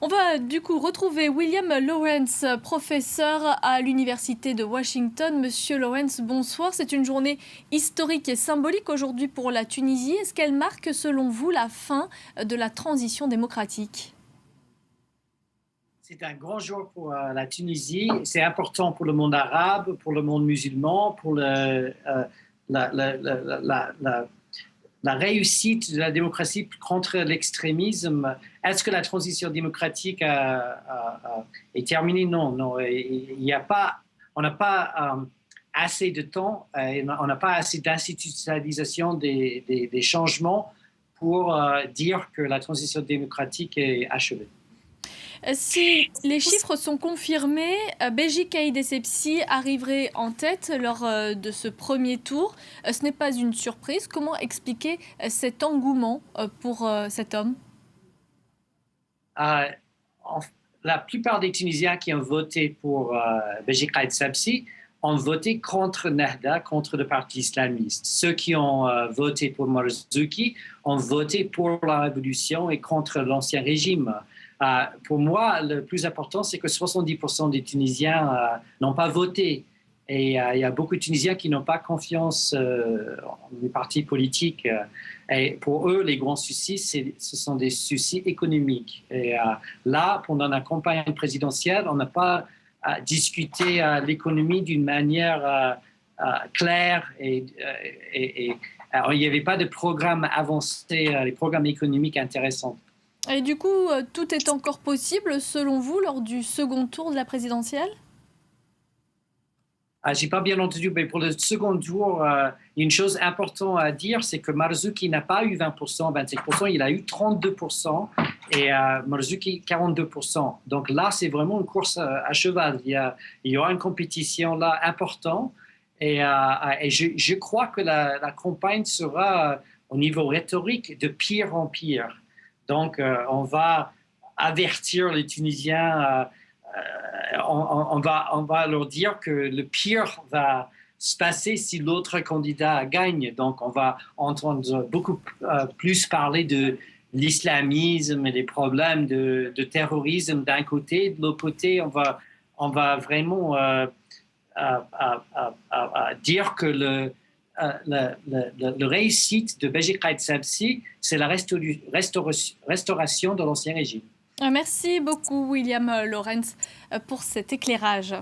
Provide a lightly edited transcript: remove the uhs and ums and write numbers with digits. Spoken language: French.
On va du coup retrouver William Lawrence, professeur à l'Université de Washington. Monsieur Lawrence, bonsoir. C'est une journée historique et symbolique aujourd'hui pour la Tunisie. Est-ce qu'elle marque, selon vous, la fin de la transition démocratique ? C'est un grand jour pour la Tunisie. C'est important pour le monde arabe, pour le monde musulman, pour la, la- la- la- la réussite de la démocratie contre l'extrémisme. Est-ce que la transition démocratique est terminée? Non, non. Il y a pas, on n'a pas assez de temps, on n'a pas assez d'institutionnalisation des changements pour dire que la transition démocratique est achevée. Si les chiffres sont confirmés, Béji Caïd Essebsi arriverait en tête lors de ce premier tour. Ce n'est pas une surprise. Comment expliquer cet engouement pour cet homme ? Euh, en- la plupart des Tunisiens qui ont voté pour Béji Caïd Essebsi ont voté contre Nahda, contre le parti islamiste. Ceux qui ont voté pour Marzouki ont voté pour la révolution et contre l'ancien régime. Pour moi, le plus important, c'est que 70% des Tunisiens n'ont pas voté. Et il y a beaucoup de Tunisiens qui n'ont pas confiance en les partis politiques. Et pour eux, les grands soucis, ce sont des soucis économiques. Et là, pendant la campagne présidentielle, on n'a pas discuté l'économie d'une manière claire il n'y avait pas de programme avancé, les programmes économiques intéressants. Et du coup, tout est encore possible, selon vous, lors du second tour de la présidentielle ? J'ai pas bien entendu, mais pour le second tour, une chose importante à dire, c'est que Marzouki n'a pas eu 20%, 25%, il a eu 32% et Marzouki 42%. Donc là, c'est vraiment une course à cheval. Il y aura une compétition là importante et je crois que la campagne sera au niveau rhétorique de pire en pire. Donc on va avertir les Tunisiens. On va leur dire que le pire va se passer si l'autre candidat gagne. Donc, on va entendre beaucoup plus parler de l'islamisme et des problèmes de terrorisme d'un côté. De l'autre côté, on va vraiment dire que le réussite de Béji Caïd Essebsi, c'est la restauration de l'ancien régime. Merci beaucoup, William Lawrence, pour cet éclairage.